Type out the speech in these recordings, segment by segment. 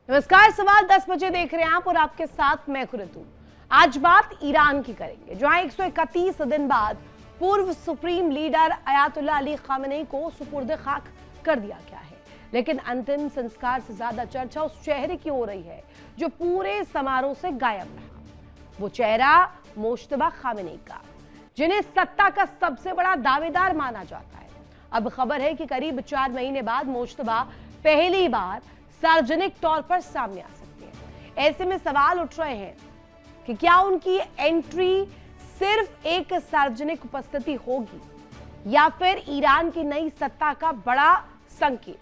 नमस्कार, सवाल 10 बजे देख रहे हैं आप और आपके साथ मैं खुरतू। आज बात ईरान की करेंगे, जहां 131 दिन बाद पूर्व supreme leader Ayatollah Ali Khamenei को सुपुर्द खाक कर दिया गया है। लेकिन अंतिम संस्कार से ज्यादा चर्चा उस चेहरे की हो रही है जो पूरे समारोह से गायब रहा। वो चेहरा मोज्तबा खामेनेई का, जिन्हें सत्ता का सबसे बड़ा दावेदार माना जाता है। अब खबर है कि करीब 4 महीने बाद मोज्तबा पहली बार सार्वजनिक तौर पर सामने आ सकते हैं। ऐसे में सवाल उठ रहे हैं कि क्या उनकी एंट्री सिर्फ एक सार्वजनिक उपस्थिति होगी या फिर ईरान की नई सत्ता का बड़ा संकेत।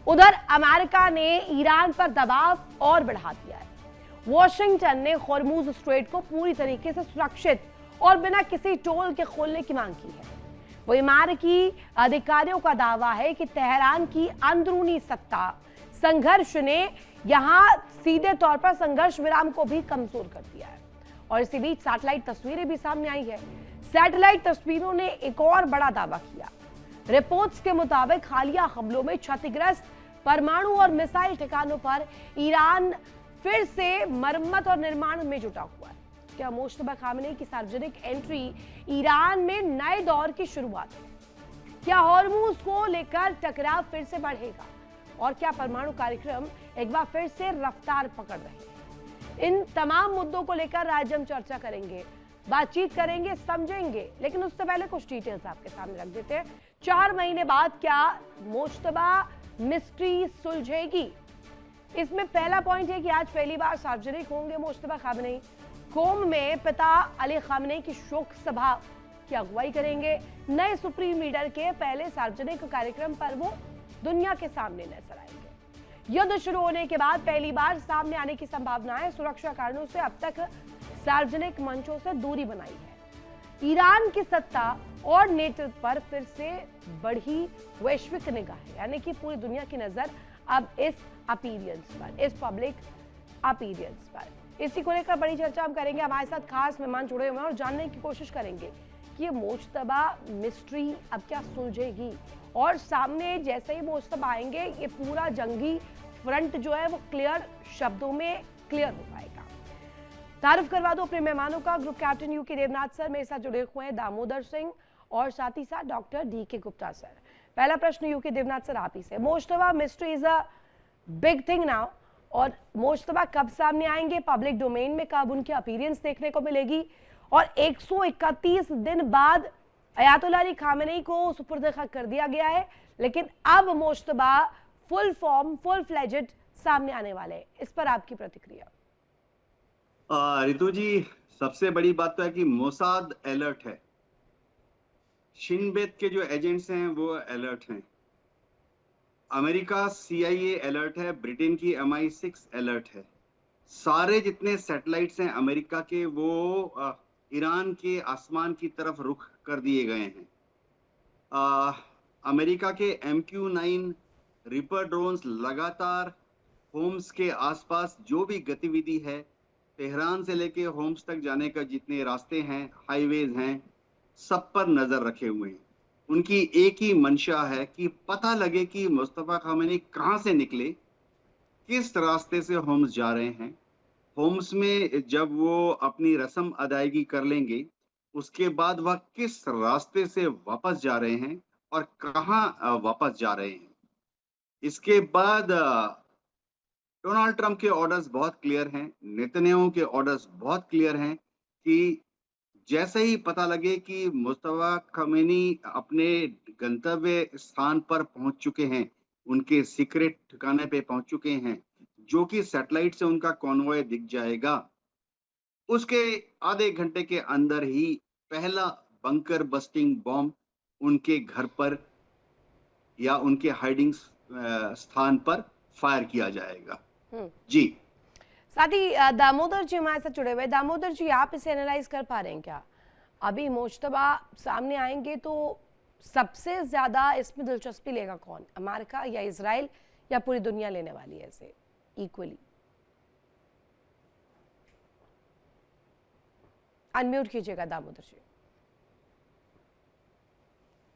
उधर अमेरिका ने ईरान पर दबाव और बढ़ा दिया है। वॉशिंगटन ने होर्मुज स्ट्रेट को पूरी तरीके से सुरक्षित और बिना किसी टोल के खोलने की मांग की है। वो इमारती अधिकारियों का दावा है कि तेहरान की अंदरूनी सत्ता संघर्ष ने यहां सीधे तौर पर संघर्ष विराम को भी कमजोर कर दिया है। और इसी बीच सैटेलाइट तस्वीरें भी सामने आई है। सैटेलाइट तस्वीरों ने एक और बड़ा दावा किया। रिपोर्ट्स के मुताबिक हालिया हमलों में क्षतिग्रस्त परमाणु और मिसाइल ठिकानों पर ईरान फिर से मरम्मत और निर्माण में जुटा हुआ है। क्या मोज्तबा खामेनेई की सार्वजनिक एंट्री ईरान में नए दौर की शुरुआत है? क्या हॉर्मुज को लेकर टकराव फिर से बढ़ेगा और क्या परमाणु कार्यक्रम एक बार फिर से रफ्तार पकड़ रहे हैं? इन तमाम मुद्दों को लेकर आज हम चर्चा करेंगे, बातचीत करेंगे, समझेंगे। लेकिन उससे पहले कुछ डिटेल्स आपके सामने रख देते हैं। 4 महीने बाद क्या मोज्तबा मिस्ट्री सुलझेगी? इसमें पहला पॉइंट है कि आज पहली बार सार्वजनिक होंगे मोज्तबा खामेनेई। कोम में पिता अली खामेनेई की शोक सभा की अगुवाई करेंगे। नए सुप्रीम लीडर के पहले सार्वजनिक कार्यक्रम पर वो दुनिया के सामने नजर आएंगे। युद्ध शुरू होने के बाद पहली बार सामने आने की संभावना है। सुरक्षा कारणों से अब तक सार्वजनिक मंचों से दूरी बनाई है। ईरान की सत्ता और नेतृत्व पर फिर से बढ़ी वैश्विक निगाह, यानी कि पूरी दुनिया की नजर अब इस अपीयरेंस पर, इस पब्लिक अपीयरेंस पर। इसी को लेकर बड़ी चर्चा हम करेंगे। हमारे साथ खास मेहमान जुड़े हुए हैं और जानने की कोशिश करेंगे कि ये मोज्तबा मिस्ट्री अब क्या सुलझेगी और सामने जैसे ही मोज्तबा आएंगे ये पूरा जंगी फ्रंट जो है वो क्लियर शब्दों में क्लियर हो पाएगा। तारुफ करवा दो अपने मेहमानों का। Group captain UK Devnath sir मेरे साथ जुड़े हुए हैं, दामोदर सिंह और साथ ही साथ डॉक्टर DK गुप्ता सर। पहला प्रश्न यूके देवनाथ सर आप ही से। Mojtaba mystery is a big thing now, और मोज्तबा कब सामने आएंगे पब्लिक डोमेन में, कब उनकी अपीयरेंस देखने को मिलेगी? और 131 दिन बाद अयातुल्ला अली खामेनेई को सुपुर्द खाक कर दिया गया है, लेकिन अब Mojtaba full form, full fledged सामने आने वाले हैं। इस पर आपकी प्रतिक्रिया? रितु जी, सबसे बड़ी बात तो है कि मोसाद अलर्ट है। शिन बेत के जो एजेंट्स हैं वो अलर्ट हैं। अमेरिका CIA अलर्ट है। ब्रिटेन की MI6 अलर्ट है। सारे जितने सैटेलाइट्स हैं अमेरिका के वो ईरान के आसमान की तरफ रुख कर दिए गए हैं। अमेरिका के MQ-9 रिपर ड्रोन्स लगातार होम्स के आसपास जो भी गतिविधि है, तेहरान से लेके होम्स तक जाने का जितने रास्ते हैं, हाईवेज हैं, सब पर नजर रखे हुए हैं। उनकी एक ही मंशा है कि पता लगे कि मुस्तफा खामेनी कहाँ से निकले, किस रास्ते से होम्स जा रहे हैं। होम्स में जब वो अपनी रस्म अदायगी कर लेंगे, उसके बाद वह किस रास्ते से वापस जा रहे हैं और कहाँ वापस जा रहे हैं। इसके बाद डोनाल्ड ट्रंप के ऑर्डर्स बहुत क्लियर हैं, नेतन्याहू के ऑर्डर्स बहुत क्लियर हैं कि जैसे ही पता लगे कि मुस्तफा खमेनी अपने गंतव्य स्थान पर पहुंच चुके हैं, उनके सीक्रेट ठिकाने पे पहुंच चुके हैं, जो कि सैटेलाइट से उनका कॉन्वॉय दिख जाएगा, उसके आधे घंटे के अंदर ही पहला बंकर बस्टिंग बॉम्ब उनके घर पर या उनके हाइडिंग स्थान पर फायर किया जाएगा। जी, साथ ही दामोदर जी हमारे साथ जुड़े हुए। दामोदर जी, आप इसे एनालाइज कर पा रहे हैं क्या? अभी मोज्तबा सामने आएंगे तो सबसे ज्यादा इसमें दिलचस्पी लेगा कौन, अमेरिका या इजराइल या पूरी दुनिया लेने वाली है इसे इक्वली? अनम्यूट कीजिएगा Damodar ji.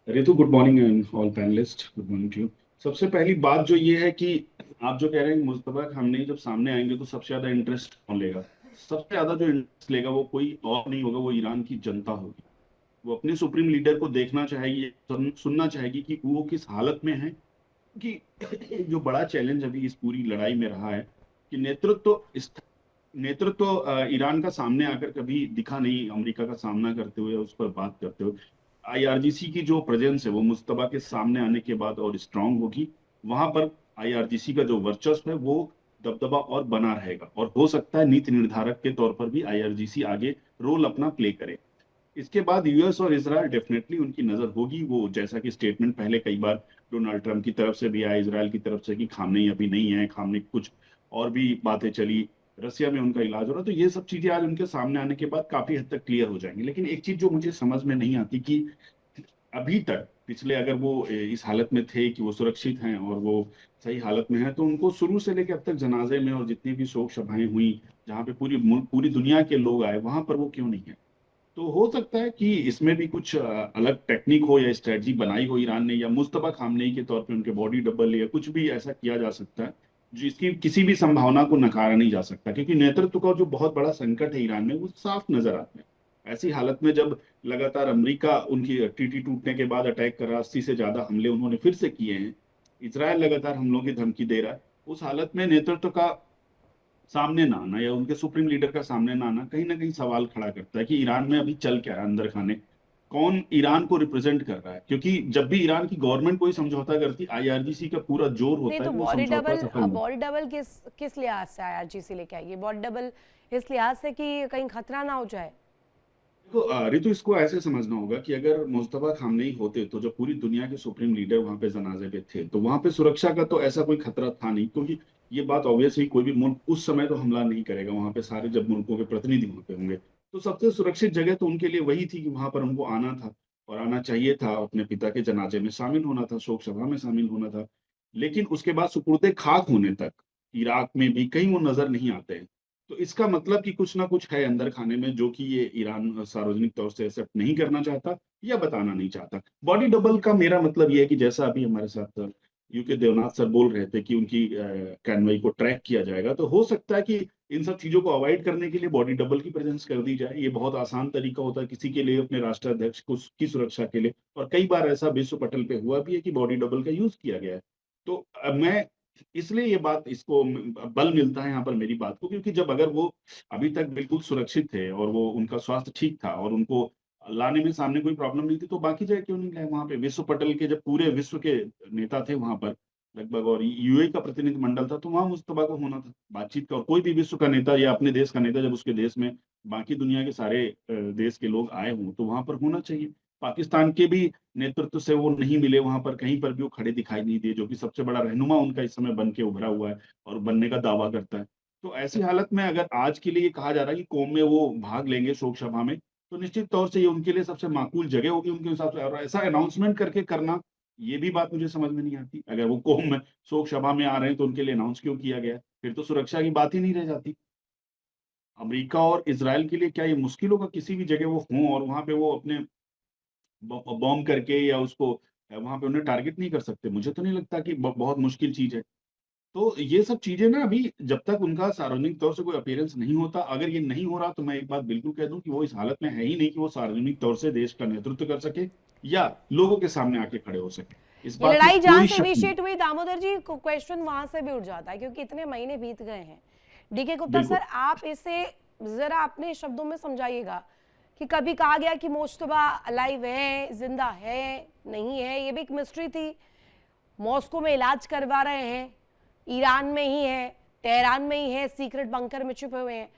Ritu, good morning and all panellists, good morning to you. सबसे पहली बात जो ये है कि आप जो कह रहे हैं कि मुस्तफा खामनेई जब सामने आएंगे तो सबसे ज्यादा इंटरेस्ट कौन लेगा? सबसे ज्यादा जो इंटरेस्ट लेगा वो कोई और नहीं होगा, वो ईरान की जनता होगी। वो अपने सुप्रीम लीडर को देखना चाहेगी, सुनना चाहेगी कि वो किस हालत में है। कि जो बड़ा चैलेंज अभी इस पूरी लड़ाई में रहा है कि नेतृत्व ईरान का सामने आकर कभी दिखा नहीं, अमेरिका का सामना करते हुए, उस पर बात करते हुए। आईआरजीसी की जो प्रेजेंस है वो मुस्तफा के सामने आने के बाद और स्ट्रांग होगी। वहां पर आईआरजीसी का जो वर्चस्व है वो दबदबा और बना रहेगा, और हो सकता है नीति निर्धारक के तौर पर भी आईआरजीसी आगे रोल अपना प्ले करे। इसके बाद यूएस और इसराइल डेफिनेटली उनकी नजर होगी। वो जैसा कि स्टेटमेंट पहले कई बार डोनाल्ड ट्रंप की तरफ से भी आया, इसराइल की तरफ से, कि खामनेई अभी नहीं है, खामनेई कुछ और भी बातें चली, रसिया में उनका इलाज हो रहा है। तो ये सब चीजें आज उनके सामने आने के बाद काफी हद तक क्लियर हो जाएंगी। लेकिन एक चीज जो मुझे समझ में नहीं आती कि अभी तक पिछले, अगर वो इस हालत में थे कि वो सुरक्षित हैं और वो सही हालत में है, तो उनको शुरू से लेकर अब तक जनाजे में और जितनी भी शोक सभाएं हुई जहाँ पे पूरी दुनिया के लोग आए, वहां पर वो क्यों नहीं है? तो हो सकता है कि इसमें भी कुछ अलग टेक्निक हो या स्ट्रेटजी बनाई हो ईरान ने, या मुस्तफा खामनेई के तौर पे उनके बॉडी डबल या कुछ भी ऐसा किया जा सकता है जिसकी किसी भी संभावना को नकारा नहीं जा सकता। क्योंकि नेतृत्व का जो बहुत बड़ा संकट है ईरान में वो साफ नजर आता है। ऐसी हालत में जब लगातार अमेरिका उनकी टीटी टूटने के बाद अटैक कर रहा, 80 से ज्यादा हमले उन्होंने फिर से किए हैं, इसराइल लगातार हमलों की धमकी दे रहा है, उस हालत में नेतृत्व का सामने ना आना या उनके सुप्रीम लीडर का सामने ना कहीं सवाल खड़ा करता है कि ईरान में अभी चल क्या रहा है, अंदर खाने कौन ईरान को रिप्रेजेंट कर रहा है। क्योंकि जब भी ईरान की गवर्नमेंट कोई समझौता करती, आईआरजीसी का पूरा जोर नहीं होता है तो कि वो समझौता सफल हो। बॉडी डबल किस किस लिहाज से आईआरजीसी लेके आएगी? बॉडी डबल इस लिहाज से कि कहीं खतरा ना हो जाए। तो रितु, इसको ऐसे समझना होगा कि अगर मुस्तफा खामनेई होते तो जो पूरी दुनिया के सुप्रीम लीडर वहां पे जनाजे पे थे, तो वहां पे सुरक्षा का तो ऐसा कोई खतरा था नहीं। क्योंकि ये बात ऑब्वियसली कोई भी मुल्क उस समय तो हमला नहीं करेगा वहां पे, सारे जब मुल्कों के प्रतिनिधि वहां पे होंगे तो सबसे सुरक्षित जगह तो उनके लिए वही थी कि वहां पर उनको आना था और आना चाहिए था, अपने पिता के जनाजे में शामिल होना था, शोक सभा में शामिल होना था। लेकिन उसके बाद सुपुर्दे खाक होने तक इराक में भी कहीं वो नजर नहीं आते हैं। तो इसका मतलब कि कुछ ना कुछ है अंदर खाने में जो कि ये ईरान सार्वजनिक तौर से एक्सेप्ट नहीं करना चाहता या बताना नहीं चाहता। बॉडी डबल का मेरा मतलब ये है कि जैसा अभी हमारे साथ यूके देवनाथ सर बोल रहे थे कि उनकी कैनवाई को ट्रैक किया जाएगा, तो हो सकता है कि इन सब चीजों को अवॉइड करने के लिए बॉडी डबल की प्रेजेंस कर दी जाए। ये बहुत आसान तरीका होता है किसी के लिए अपने राष्ट्राध्यक्ष को की सुरक्षा के लिए, और कई बार ऐसा विश्व पटल पे हुआ भी है कि बॉडी डबल का यूज किया गया है। तो मैं इसलिए ये बात, इसको बल मिलता है यहाँ पर मेरी बात को, क्योंकि जब अगर वो अभी तक बिल्कुल सुरक्षित थे और वो उनका स्वास्थ्य ठीक था और उनको लाने में सामने कोई प्रॉब्लम नहीं थी, तो बाकी जगह क्यों नहीं लाए? वहां पे विश्व पटल के जब पूरे विश्व के नेता थे वहां पर लगभग, और यूएई का प्रतिनिधि मंडल था, तो वहां मुस्तफा को होना था बातचीत का। और कोई भी विश्व का नेता या अपने देश का नेता जब उसके देश में बाकी दुनिया के सारे देश के लोग आए हों तो वहां पर होना चाहिए। पाकिस्तान के भी नेतृत्व से वो नहीं मिले वहां पर, कहीं पर भी वो खड़े दिखाई नहीं दिए, जो कि सबसे बड़ा रहनुमा उनका इस समय बन के उभरा हुआ है और बनने का दावा करता है। तो ऐसी हालत में अगर आज के लिए कहा जा रहा है कि कोम में वो भाग लेंगे शोक सभा में, तो निश्चित तौर से ये उनके लिए सबसे माकूल जगह होगी उनके हिसाब से। और ऐसा अनाउंसमेंट करके करना, ये भी बात मुझे समझ में नहीं आती। अगर वो कोम में शोक सभा में आ रहे हैं तो उनके लिए अनाउंस क्यों किया गया? फिर तो सुरक्षा की बात ही नहीं रह जाती। अमेरिका और इसराइल के लिए क्या ये मुश्किल होगा किसी भी जगह वो हों और वहां पे वो अपने बॉम्ब करके या उसको वहां पे उन्हें टारगेट नहीं कर सकते? मुझे तो नहीं लगता कि बहुत मुश्किल चीज है। तो ये सब चीजें ना, अभी जब तक उनका सार्वजनिक तौर से कोई अपीयरेंस नहीं होता, अगर ये नहीं हो रहा, तो मैं एक बात बिल्कुल कह दूं कि वो इस हालत में है ही नहीं कि वो सार्वजनिक तौर से देश का नेतृत्व कर सके या लोगों के सामने आके खड़े हो सके। इस ये बात में लड़ाई जहां कोई से शक नहीं। इनिशिएट हुई दामोदर जी, क्वेश्चन वहां से भी उठ जाता है क्योंकि इतने महीने बीत गए हैं। डीके गुप्ता बिल्कुल। सर, आप इसे जरा अपने शब्दों में समझाइएगा कि कभी कहा गया कि मुश्तबा अलाइव है, जिंदा है, नहीं है, ये भी एक मिस्ट्री थी। मॉस्को में इलाज करवा रहे हैं, ईरान में ही है, तेहरान में ही है, सीक्रेट बंकर में छुपे हुए हैं,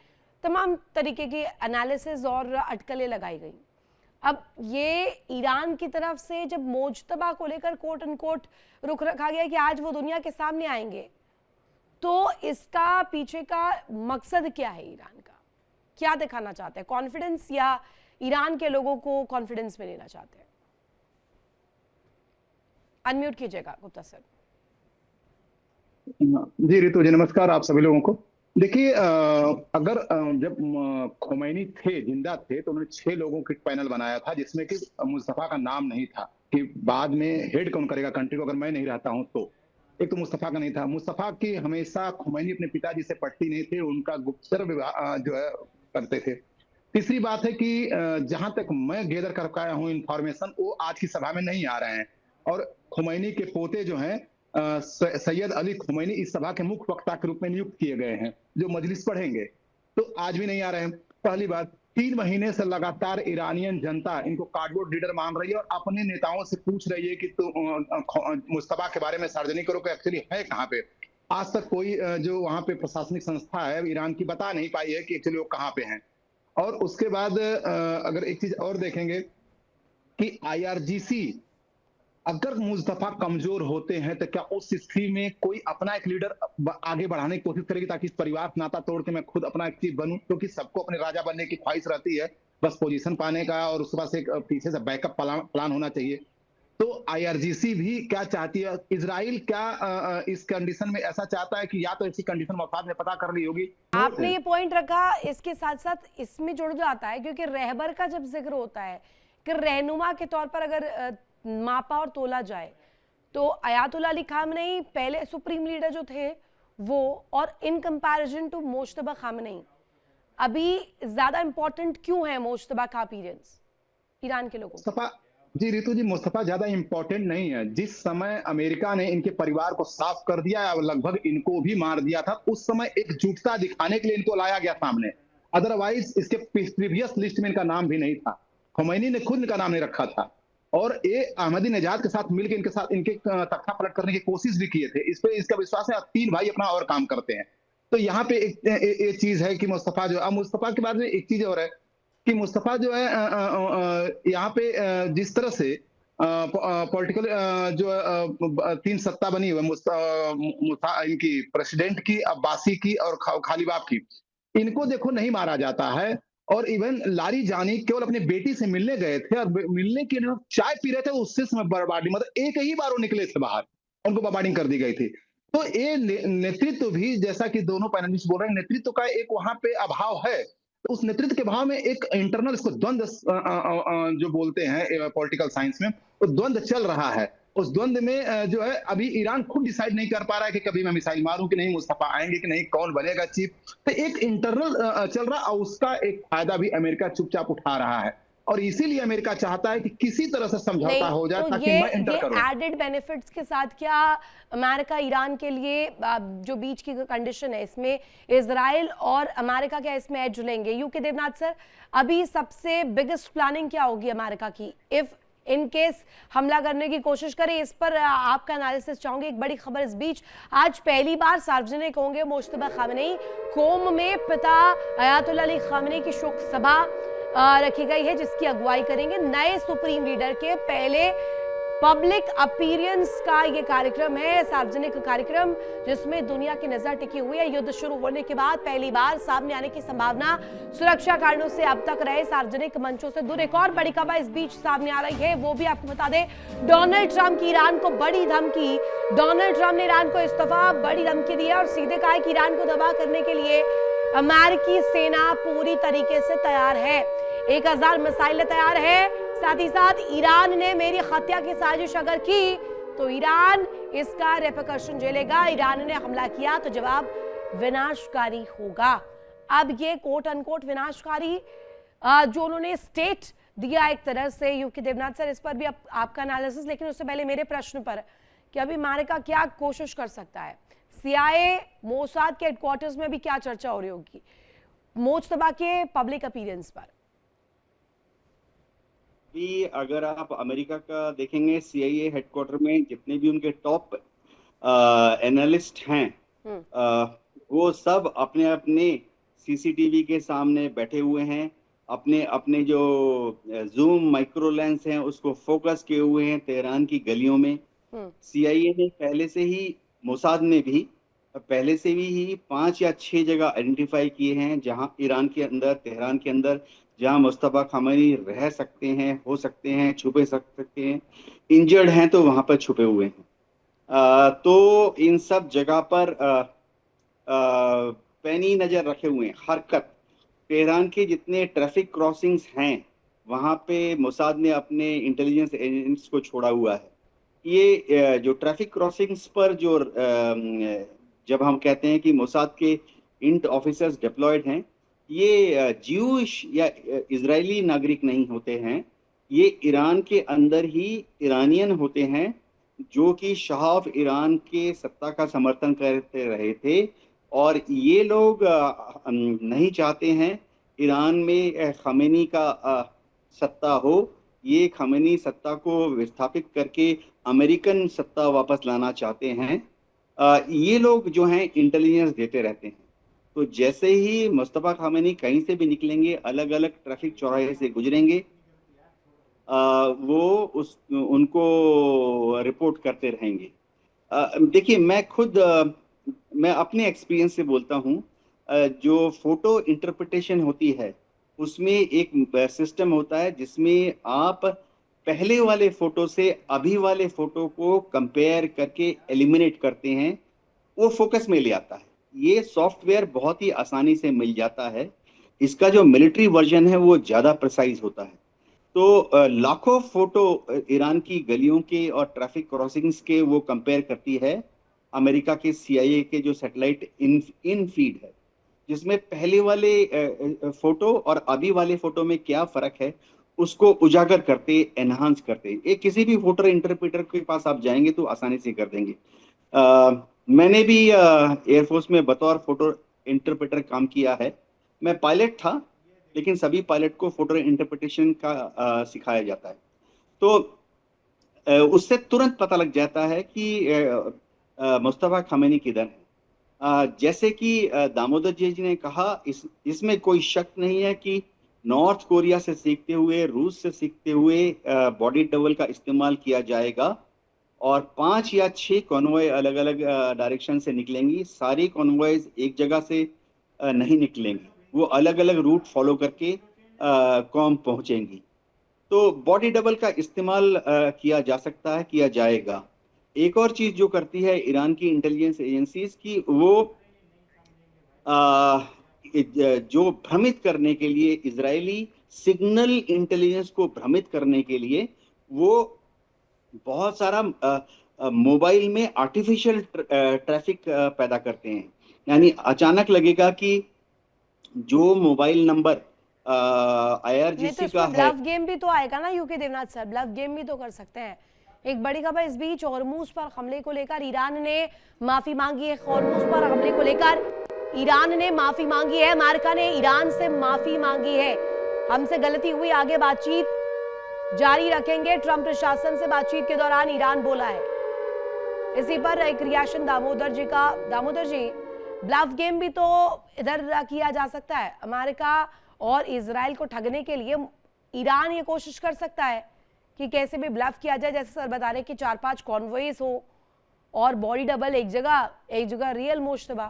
तमाम तरीके की एनालिसिस और अटकलें लगाई गई। अब ये ईरान की तरफ से जब मोजतबा को लेकर कोट अनकोट रुख रखा गया कि आज वो दुनिया के सामने आएंगे, तो इसका पीछे का मकसद क्या है? ईरान का क्या दिखाना चाहते हैं? कॉन्फिडेंस, या ईरान के लोगों को कॉन्फिडेंस में लेना चाहते हैं? अनम्यूट कीजिएगा गुप्ता सर। जी रितु जी, नमस्कार आप सभी लोगों को। देखिए, अगर जब खोमैनी थे, जिंदा थे, तो उन्होंने 6 लोगों की पैनल बनाया था जिसमें कि मुस्तफा का नाम नहीं था कि बाद में हेड कौन करेगा कंट्री को अगर मैं नहीं रहता हूं तो। एक तो मुस्तफा का नहीं था। मुस्तफा की हमेशा खुमैनी अपने पिताजी से पटती नहीं थे, उनका गुप्तचर जो है करते थे। तीसरी बात है कि जहां तक मैं गैदर कर पाया हूं इंफॉर्मेशन, वो आज की सभा में नहीं आ रहे हैं। और खुमैनी के पोते जो हैं सैयद अली खुमैनी इस सभा के मुख्य वक्ता के रूप में नियुक्त किए गए हैं, जो मजलिस पढ़ेंगे, तो आज भी नहीं आ रहे हैं। पहली बात, 3 महीने से लगातार ईरानियन जनता इनको कार्डबोर्ड लीडर मान रही है और अपने नेताओं से पूछ रही है कि मुस्तफा के बारे में सार्वजनिक करो कि एक्चुअली है कहाँ पे। आज तक कोई जो वहां पे प्रशासनिक संस्था है ईरान की बता नहीं पाई है कि एक्चुअली वो कहाँ पे हैं। और उसके बाद अगर एक चीज और देखेंगे कि आईआरजीसी, अगर मुस्तफा कमजोर होते हैं तो क्या उस स्थिति में कोई अपना एक लीडर आगे बढ़ाने की कोशिश करेगी, ताकि इस परिवार नाता तोड़ के मैं खुद अपना एक चीज बनूं, क्योंकि सबको अपने राजा बनने की ख्वाहिश रहती है, बस पोजीशन पाने का, और उसके पास एक पीछे से बैकअप प्लान होना चाहिए। तो आईआरजीसी भी क्या चाहती है, इजराइल क्या इस कंडीशन में ऐसा चाहता है कि या तो ऐसी कंडीशन मफाद ने पता कर ली होगी। आपने ये पॉइंट रखा, इसके साथ साथ इसमें जुड़ जाता है, क्योंकि रहबर का जब जिक्र होता है कि रहनुमा के तौर पर अगर मापा और तोला जाए तो अयातुल्ला अली खामनेई पहले सुप्रीम लीडर जो थे वो, और in comparison to Mujtaba Khamenei अभी ज्यादा इंपॉर्टेंट क्यों है मुज्तबा का अपीयरेंस ईरान के लोगों को? जी रितु जी, मुस्तफा ज्यादा इंपॉर्टेंट नहीं है। जिस समय अमेरिका ने इनके परिवार को साफ कर दिया और लगभग इनको भी मार दिया था, उस समय एकजुटता दिखाने के लिए इनको लाया गया सामने। अदरवाइज इसके प्रीवियस लिस्ट में इनका नाम भी नहीं था। खुमैनी ने खुद इनका नाम नहीं रखा था, और ये अहमदी नेजाद के साथ मिलकर इनके साथ इनके तख्ता पलट करने की कोशिश भी किए थे। इस पे इसका विश्वास है, 3 भाई अपना और काम करते हैं। तो यहाँ पे एक चीज है कि मुस्तफा जो, अब मुस्तफा के बारे में एक चीज और है कि मुस्तफा जो है यहाँ पे जिस तरह से पॉलिटिकल जो 3 सत्ता बनी हुई इनकी प्रेसिडेंट की, अब्बासी की और खालिबाफ की, इनको देखो नहीं मारा जाता है। और इवन लारी जानी केवल अपनी बेटी से मिलने गए थे, और मिलने के लिए चाय पी रहे थे, उससे समय बर्बादी, मतलब एक ही बार वो निकले थे बाहर, उनको बर्बादिंग कर दी गई थी। तो ये नेतृत्व भी, जैसा कि दोनों पैनलिस्ट बोल रहे हैं, नेतृत्व का एक वहां पे अभाव है। तो उस नेतृत्व के भाव में एक इंटरनल, इसको द्वंद्व जो बोलते हैं पॉलिटिकल साइंस में, वो द्वंद्व चल रहा है। उस द्वंद्व में जो है अभी ईरान खुद डिसाइड नहीं कर पा रहा है कि कभी मैं मिसाइल मारूं कि नहीं, मुस्तफा आएंगे कि नहीं, कौन बनेगा चीफ। तो एक इंटरनल चल रहा, और उसका एक फायदा भी अमेरिका चुपचाप उठा रहा है, और इसीलिए अमेरिका चाहता है कि किसी तरह से समझौता हो जाए, तो ताकि मैं इंटर करूं। एडेड बेनिफिट्स के साथ क्या अमेरिका ईरान के लिए जो बीच की कंडीशन है, इसमें इजराइल और अमेरिका क्या इसमें एज जुड़ेंगे? यूके देवनाथ सर, अभी सबसे बिगेस्ट प्लानिंग क्या होगी अमेरिका की इफ इन केस हमला करने की कोशिश करें? इस पर आपका एनालिसिस चाहूंगी। एक बड़ी खबर इस बीच, आज पहली बार सार्वजनिक होंगे मुज्तबा खामनेई। कोम में पिता अयातुल्ला अली खामनेई की शोक सभा रखी गई है, जिसकी अगुवाई करेंगे नए सुप्रीम लीडर के पहले पब्लिक अपीयरेंस का ये कार्यक्रम है, सार्वजनिक कार्यक्रम जिसमें दुनिया की नजर टिकी हुई है। युद्ध शुरू होने के बाद पहली बार सामने आने की संभावना सुरक्षा कारणों से अब तक रहे सार्वजनिक मंचों से दूर। एक और बड़ी खबर इस बीच सामने आ रही है, वो भी आपको बता दें, डोनाल्ड ट्रंप की ईरान को बड़ी धमकी। डोनाल्ड ट्रंप ने ईरान को इस्तीफा बड़ी धमकी दी है और सीधे कहा कि ईरान को दबा करने के लिए अमेरिकी सेना पूरी तरीके से तैयार है। 1000 मिसाइलें तैयार है, साथ ही साथ ईरान ने मेरी हत्या की साजिश अगर की तो ईरान इसका रेपरकशन झेलेगा। ईरान ने हमला किया तो जवाब विनाशकारी होगा। अब ये कोट अनकोट विनाशकारी जो उन्होंने स्टेट दिया एक तरह से, यूके देवनाथ सर इस पर भी आपका एनालिसिस, लेकिन उससे पहले मेरे प्रश्न पर कि अभी अमेरिका क्या कोशिश कर सकता है? CIA मोसाद के हेडक्वार्टर्स में भी क्या चर्चा हो रही होगी मुज्तबा के पब्लिक अपीयरेंस पर? कि अगर आप अमेरिका का देखेंगे, CIA हेडक्वार्टर में जितने भी उनके टॉप एनालिस्ट हैं, वो सब अपने अपने CCTV के सामने बैठे हुए हैं, अपने अपने जो जूम माइक्रो लेंस हैं उसको फोकस किए हुए हैं तेहरान की गलियों में। CIA ने पहले से ही, मोसाद ने भी पहले से भी 5 या 6 जगह आइडेंटिफाई किए हैं जहां ईरान के अंदर, तेहरान के अंदर, जहां मुस्तफा खामनेई रह सकते हैं, हो सकते हैं, छुपे सकते हैं, इंजर्ड हैं तो वहां पर छुपे हुए हैं। तो इन सब जगह पर पैनी नजर रखे हुए हैं। हरकत तेहरान के जितने ट्रैफिक क्रॉसिंग्स हैं वहां पे मोसाद ने अपने इंटेलिजेंस एजेंट्स को छोड़ा हुआ है। ये जो ट्रैफिक क्रॉसिंग्स पर जो जब हम कहते हैं कि मोसाद के इंट ऑफिसर्स डिप्लॉयड हैं, ये ज्यूश या इजरायली नागरिक नहीं होते हैं। ये ईरान के अंदर ही ईरानियन होते हैं जो कि शाह ऑफ ईरान के सत्ता का समर्थन करते रहे थे। और ये लोग नहीं चाहते हैं ईरान में खमेनी का सत्ता हो। ये खमेनी सत्ता को विस्थापित करके अमेरिकन सत्ता वापस लाना चाहते हैं। ये लोग जो हैं इंटेलिजेंस देते रहते हैं। तो जैसे ही मुस्तफा खामेनी कहीं से भी निकलेंगे, अलग अलग ट्रैफिक चौराहे से गुजरेंगे, वो उनको रिपोर्ट करते रहेंगे। देखिए, मैं अपने एक्सपीरियंस से बोलता हूँ। जो फोटो इंटरप्रिटेशन होती है उसमें एक सिस्टम होता है जिसमें आप पहले वाले फोटो से अभी वाले फोटो को कंपेयर करके एलिमिनेट करते हैं, वो फोकस में ले आता है। ये सॉफ्टवेयर बहुत ही आसानी से मिल जाता है। इसका जो मिलिट्री वर्जन है वो ज़्यादा प्रिसाइज होता है। तो लाखों फोटो ईरान की गलियों के और ट्रैफिक क्रॉसिंग्स के वो कंपेयर करती है अमेरिका के CIA के जो सैटेलाइट इन फीड है, जिसमें पहले वाले फोटो और अभी वाले फोटो में क्या फर्क है उसको उजागर करते, एनहांस करते। ये किसी भी फोटो इंटरप्रेटर के पास आप जाएंगे तो आसानी से कर देंगे। मैंने भी एयरफोर्स में बतौर फोटो इंटरप्रेटर काम किया है। मैं पायलट था, लेकिन सभी पायलट को फोटो इंटरप्रिटेशन का सिखाया जाता है। तो उससे तुरंत पता लग जाता है कि मुस्तफा खामेनी किधर है। जैसे कि दामोदर जी ने कहा, इसमें कोई शक नहीं है कि नॉर्थ कोरिया से सीखते हुए, रूस से सीखते हुए बॉडी डबल का इस्तेमाल किया जाएगा। और 5 या 6 कॉन्वॉय अलग अलग डायरेक्शन से निकलेंगी। सारी कॉन्वॉयज एक जगह से नहीं निकलेंगी, वो अलग अलग रूट फॉलो करके कॉम पहुंचेंगी। तो बॉडी डबल का इस्तेमाल किया जा सकता है, किया जाएगा। एक और चीज जो करती है ईरान की इंटेलिजेंस एजेंसीज की, वो जो भ्रमित करने के लिए, इजरायली सिग्नल इंटेलिजेंस को भ्रमित करने के लिए, वो बहुत सारा मोबाइल में आर्टिफिशियल ट्रैफिक पैदा करते हैं। यानी अचानक लगेगा कि जो मोबाइल नंबर नहीं तो IRGC का इसमें है। ब्लफ गेम भी तो आएगा ना UK Devnath sir, bluff game भी तो कर सकते हैं। एक बड़ी खबर इस बीच, हॉर्मूज पर हमले को लेकर ईरान ने माफी मांगी है। हॉर्मूज पर हमले को लेकर ईरान ने माफी मांगी है। अमेरिका ने ईरान से माफी मांगी है। हमसे गलती हुई, आगे बातचीत जारी रखेंगे। ट्रंप प्रशासन से बातचीत के दौरान ईरान बोला है। इसी पर एक रिएक्शन दामोदर जी का। दामोदर जी, ब्लफ गेम भी तो इधर किया जा सकता है। अमेरिका और इजराइल को ठगने के लिए ईरान ये कोशिश कर सकता है कि कैसे भी ब्लफ किया जाए। जैसे सर बता रहे कि 4-5 कॉन्वॉयज हो और बॉडी डबल एक जगह रियल मुश्तबा।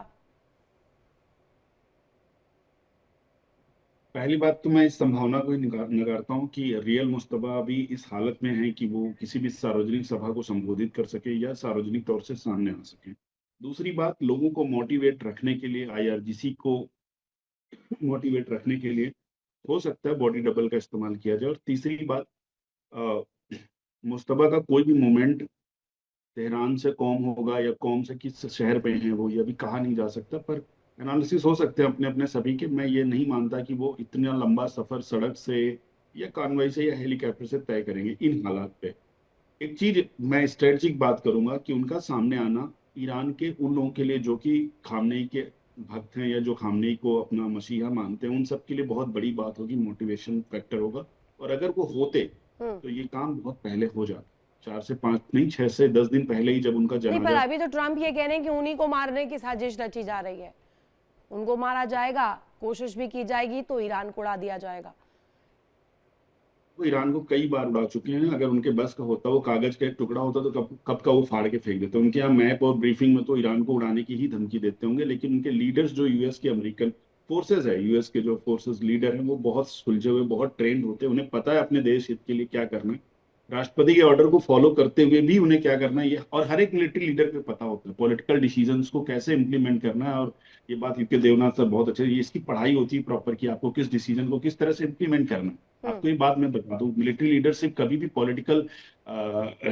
पहली बात तो मैं इस संभावना को ही नकारता हूँ कि रियल मुस्तबा अभी इस हालत में है कि वो किसी भी सार्वजनिक सभा को संबोधित कर सके या सार्वजनिक तौर से सामने आ सके। दूसरी बात, लोगों को मोटिवेट रखने के लिए, IRGC को मोटिवेट रखने के लिए हो सकता है बॉडी डबल का इस्तेमाल किया जाए। और तीसरी बात, मुस्तबा का कोई भी मूवमेंट तेहरान से कौम होगा या कौम से किस शहर पे है वो ये अभी कहा नहीं जा सकता, पर एनालिसिस हो सकते हैं अपने अपने सभी के। मैं ये नहीं मानता कि वो इतना लंबा सफर सड़क से या कॉन्वॉय से या हेलीकॉप्टर से तय करेंगे इन हालात पे। एक चीज मैं स्ट्रेटजिक बात करूंगा कि उनका सामने आना ईरान के उन लोगों के लिए जो कि खामनेई के भक्त हैं या जो खामनेई को अपना मसीहा मानते हैं, उन सब के लिए बहुत बड़ी बात होगी, मोटिवेशन फैक्टर होगा। और अगर वो होते तो ये काम बहुत पहले हो जाता, 4 से 5 नहीं, 6 से 10 दिन पहले ही, जब उनका नहीं, पर जनाजा। अभी तो ट्रंप ये कह रहे हैं कि उन्हीं को मारने की साजिश रची जा रही है। उनको मारा जाएगा, कोशिश भी की जाएगी तो ईरान को उड़ा दिया जाएगा। वो ईरान को कई बार उड़ा चुके हैं। अगर उनके बस का होता, वो कागज का एक टुकड़ा होता, तो कब कब का वो फाड़ के फेंक देते। उनके यहाँ मैप और ब्रीफिंग में तो ईरान को उड़ाने की ही धमकी देते होंगे, लेकिन उनके लीडर्स जो US के अमेरिकन फोर्सेज है, US के जो फोर्सेज लीडर हैं, वो बहुत सुलझे हुए, बहुत ट्रेंड होते हैं। उन्हें पता है अपने देश हित के लिए क्या करना है। राष्ट्रपति के ऑर्डर को फॉलो करते हुए भी उन्हें क्या करना है, ये और हर एक मिलिट्री लीडर को पता होता है पॉलिटिकल डिसीजंस को कैसे इंप्लीमेंट करना है। और ये बात यूके देवनाथ सर बहुत अच्छे, ये इसकी पढ़ाई होती है प्रॉपर कि आपको किस डिसीजन को किस तरह से इंप्लीमेंट करना है। आपको ये बात मैं बता दूं, मिलिट्री लीडरशिप कभी भी पॉलिटिकल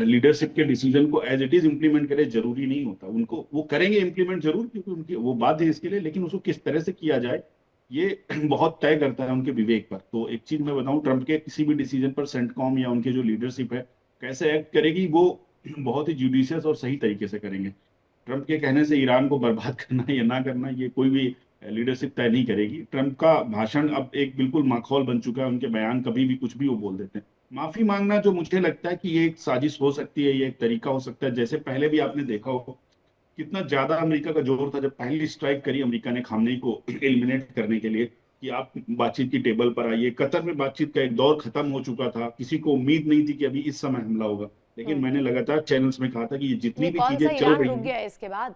लीडरशिप के डिसीजन को एज इट इज इंप्लीमेंट करे जरूरी नहीं होता। उनको वो करेंगे इंप्लीमेंट जरूर, क्योंकि उनकी वो बात है इसके लिए, लेकिन उसको किस तरह से किया जाए ये बहुत तय करता है उनके विवेक पर। तो एक चीज मैं बताऊं, ट्रंप के किसी भी डिसीजन पर सेंटकॉम या उनके जो लीडरशिप है कैसे एक्ट करेगी, वो बहुत ही जुडिशियस और सही तरीके से करेंगे। ट्रंप के कहने से ईरान को बर्बाद करना या ना करना ये कोई भी लीडरशिप तय नहीं करेगी। ट्रंप का भाषण अब एक बिल्कुल माखौल बन चुका है, उनके बयान कभी भी कुछ भी वो बोल देते हैं। माफी मांगना जो मुझे लगता है कि ये एक साजिश हो सकती है, ये एक तरीका हो सकता है। जैसे पहले भी आपने देखा हो कितना ज्यादा अमेरिका का जोर था जब पहली स्ट्राइक करी अमेरिका ने खामनेई को एलिमिनेट करने के लिए कि आप बातचीत की टेबल पर आइए। कतर में बातचीत का एक दौर खत्म हो चुका था, किसी को उम्मीद नहीं थी कि अभी इस समय हमला होगा, लेकिन मैंने लगातार चैनल्स में कहा था कि ये जितनी ये भी कौन सा चीजें चल ईरान रही रुक हैं, गया है इसके बाद?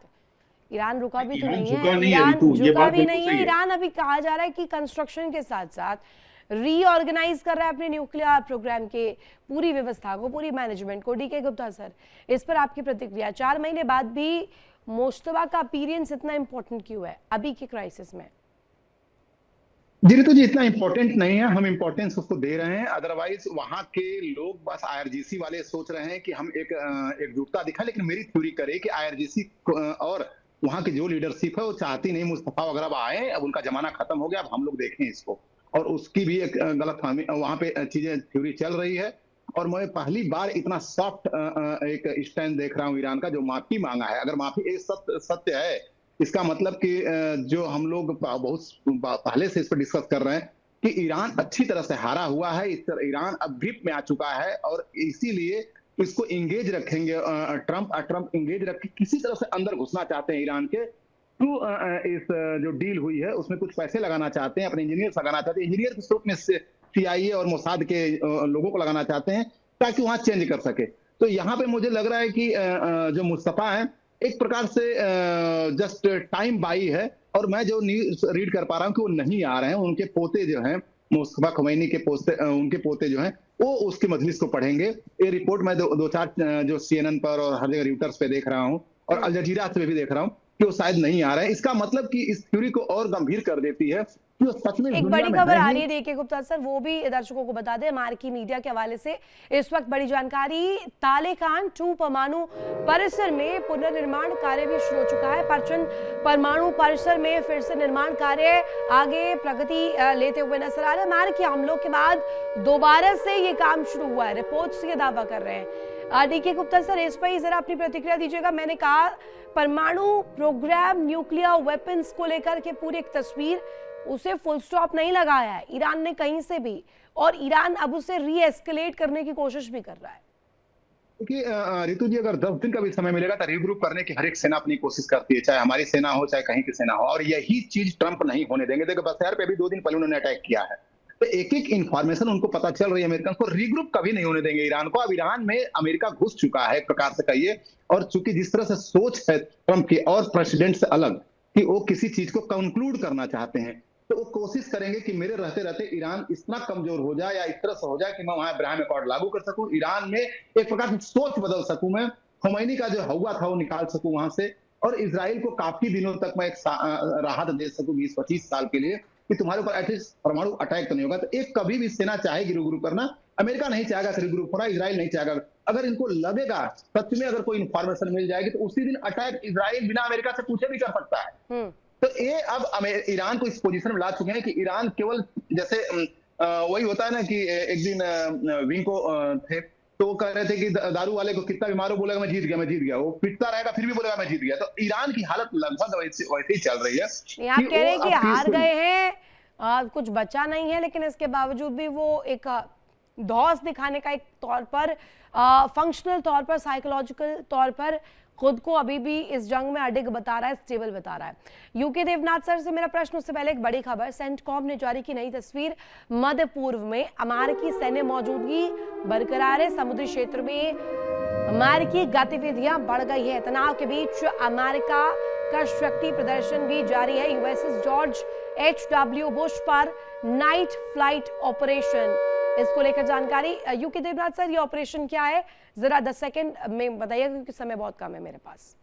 ईरान रुका भी तो ईरान नहीं झुका है, नहीं है ईरान रितु, ये झुका बात भी बिल्कुल नहीं सही है। है। ईरान अभी कहा जा रहा है कि कंस्ट्रक्शन के साथ साथ रीऑर्गेनाइज कर रहा है अपने न्यूक्लियर प्रोग्राम के पूरी व्यवस्था को, पूरी मैनेजमेंट को। डीके गुप्ता सर, इस पर आपकी प्रतिक्रिया? 4 महीने बाद भी मुश्तबा का अपीयरेंस इतना इंपॉर्टेंट क्यों है अभी के क्राइसिस में? जी रितु जी, इतना इम्पोर्टेंट नहीं है, हम इम्पोर्टेंस उसको दे रहे हैं। अदरवाइज वहां के लोग बस आईआरजीसी वाले सोच रहे हैं कि हम एकजुटता दिखाएं, लेकिन मेरी थ्योरी करे कि आईआरजीसी और वहां की जो लीडरशिप है वो चाहती नहीं मुस्तफा वगैरह आए, अब उनका जमाना खत्म हो गया, अब हम लोग देखें इसको। और उसकी भी एक गलत वहां पे चीजें थ्योरी चल रही है। और मैं पहली बार इतना सॉफ्ट एक स्टैंड देख रहा हूँ ईरान का, जो माफी मांगा है। अगर माफी एक सत्य है, इसका मतलब कि जो हम लोग बहुत पहले से इस पर डिस्कस कर रहे हैं कि ईरान अच्छी तरह से हारा हुआ है, इस तरह ईरान अब ग्रिप में आ चुका है, और इसीलिए इसको इंगेज रखेंगे ट्रंप इंगेज रख के किसी तरह से अंदर घुसना चाहते हैं ईरान के थ्रू। इस जो डील हुई है उसमें कुछ पैसे लगाना चाहते हैं, अपने इंजीनियर लगाना चाहते हैं, इंजीनियर के रूप में CIA और मोसाद के लोगों को लगाना चाहते हैं ताकि वहां चेंज कर सके। तो यहाँ पे मुझे लग रहा है कि जो मुस्तफा है एक प्रकार से जस्ट टाइम बाई है। और मैं जो न्यूज रीड कर पा रहा हूँ कि वो नहीं आ रहे हैं, उनके पोते जो हैं मुस्तफा खुमैनी के उनके पोते जो हैं वो उसके मजलिस को पढ़ेंगे। ये रिपोर्ट मैं दो चार जो CNN पर और हर जगह रिपोर्टर्स पे देख रहा हूँ और अल जजीरा पे भी देख रहा हूँ कि वो शायद नहीं आ रहे हैं। इसका मतलब कि इस थ्योरी को और गंभीर कर देती है कि वो सच में एक बड़ी खबर आ रही है डीके गुप्ता सर, वो भी दर्शकों को बता दें। मार्की मीडिया के हवाले से इस वक्त बड़ी जानकारी, तालेकान 2 परमाणु परिसर में पुनर्निर्माण कार्य भी शुरू हो चुका है। परमाणु परिसर में फिर से निर्माण कार्य आगे प्रगति लेते हुए नजर आ रहे हैं। मार्की हमलों के बाद दोबारा से ये काम शुरू हुआ है, रिपोर्ट्स ये दावा कर रहे हैं। डीके गुप्ता सर, इस पर जरा अपनी प्रतिक्रिया दीजिएगा। मैंने कहा परमाणु प्रोग्राम, न्यूक्लियर वेपन्स को लेकर के पूरी एक तस्वीर, उसे फुल स्टॉप नहीं लगाया है ईरान ने कहीं से भी, और ईरान अब उसे रीएस्केलेट करने की कोशिश भी कर रहा है। क्योंकि रितु जी, अगर 10 दिन का भी समय मिलेगा तो रिग्रुप करने की हर एक सेना अपनी कोशिश करती है, चाहे हमारी सेना हो चाहे कहीं की सेना हो, और यही चीज ट्रंप नहीं होने देंगे। देखो बसयार पे अभी 2 दिन पहले उन्होंने अटैक किया है, तो एक एक इन्फॉर्मेशन उनको पता चल रही है। अमेरिकन को रिग्रुप कभी नहीं होने देंगे ईरान को। अब ईरान में अमेरिका घुस चुका है एक प्रकार से कहिए, और चूंकि जिस तरह से सोच है ट्रंप की और प्रेसिडेंट से अलग कि वो किसी चीज को कंक्लूड करना चाहते हैं, तो वो कोशिश करेंगे कि मेरे रहते रहते ईरान इतना कमजोर हो जाए या इस तरह से हो जाए कि मैं वहां अब्राहम अकॉर्ड लागू कर सकूं, ईरान में एक प्रकार से सोच बदल सकूं, मैं खुमैनी का जो हवा था वो निकाल सकूं वहां से, और इजराइल को काफी दिनों तक मैं एक राहत दे सकूं 20-25 साल के लिए कि तुम्हारे ऊपर एटलीस्ट परमाणु अटैक तो नहीं होगा। तो एक कभी भी सेना चाहेगी रिग्रुप करना, अमेरिका नहीं चाहेगा रिग्रुप होना, इजराइल नहीं चाहेगा। अगर इनको लगेगा सच में अगर कोई इन्फॉर्मेशन मिल जाएगी तो उसी दिन अटैक इजराइल बिना अमेरिका से पूछे भी कर सकता है। तो ये अब ईरान को इस पोजीशन में ला चुके हैं कि ईरान केवल जैसे वही होता है ना कि एक दिन विंको थे तो वो कह रहे थे कि दारू वाले को कितना भी मारो, बोलेगा मैं जीत गया, वो पिटता रहेगा फिर भी बोलेगा मैं जीत गया। तो ईरान की हालत लगभग वैसे ही चल रही है। आप कह रहे हैं कि हार गए हैं, कुछ बचा नहीं है, लेकिन इसके बावजूद भी वो एक धौस दिखाने का एक तौर पर, फंक्शनल तौर पर, साइकोलॉजिकल तौर पर खुद को अभी भी इस जंग में अडिग बता रहा है, स्टेबल बता रहा है। यूके देवनाथ सर से मेरा प्रश्न, उससे पहले एक बड़ी खबर, सेंटकॉम ने जारी की नई तस्वीर। मध्य पूर्व में अमेरिकी सैन्य मौजूदगी बरकरार है। समुद्री क्षेत्र में अमेरिकी गतिविधियां बढ़ गई है। तनाव के बीच अमेरिका का शक्ति प्रदर्शन भी जारी है। USS George H.W. बुश पर नाइट फ्लाइट ऑपरेशन इसको लेकर जानकारी यूके देवनाथ सर, ये ऑपरेशन क्या है, जरा 10 सेकंड में बताइए क्योंकि समय बहुत कम है मेरे पास।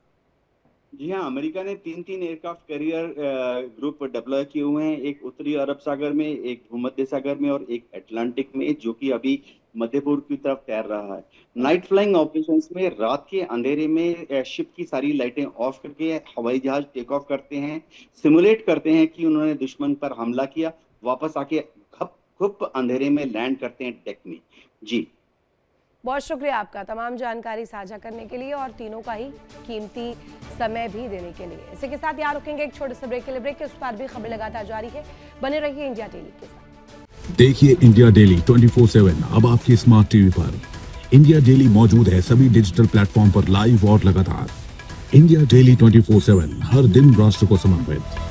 जी हाँ, अमेरिका ने 3 एयरक्राफ्ट कैरियर ग्रुप डिप्लॉय किए हुए हैं, एक उत्तरी अरब सागर में, एक भूमध्य सागर में और एक अटलांटिक में, जो कि अभी मध्य पूर्व की तरफ तैर रहा है। नाइट फ्लाइंग ऑपरेशंस में रात के अंधेरे में शिप की सारी लाइटें ऑफ करके हवाई जहाज टेक ऑफ करते हैं, सिमुलेट करते हैं कि उन्होंने दुश्मन पर हमला किया, वापस आके घुप अंधेरे में लैंड करते हैं डेक में। जी बहुत शुक्रिया आपका तमाम जानकारी साझा करने के लिए और तीनों का ही कीमती समय भी देने के लिए। इसी के साथ यहाँ रुकेंगे एक छोटे से ब्रेक के लिए। ब्रेक के उस पार भी खबरें लगातार जारी है, बने रहिए इंडिया डेली के साथ। देखिए इंडिया डेली 24/7 अब आपकी स्मार्ट टीवी पर। इंडिया डेली मौजूद है सभी डिजिटल प्लेटफॉर्म पर लाइव और लगातार। इंडिया डेली 24/7 हर दिन राष्ट्र को समर्पित।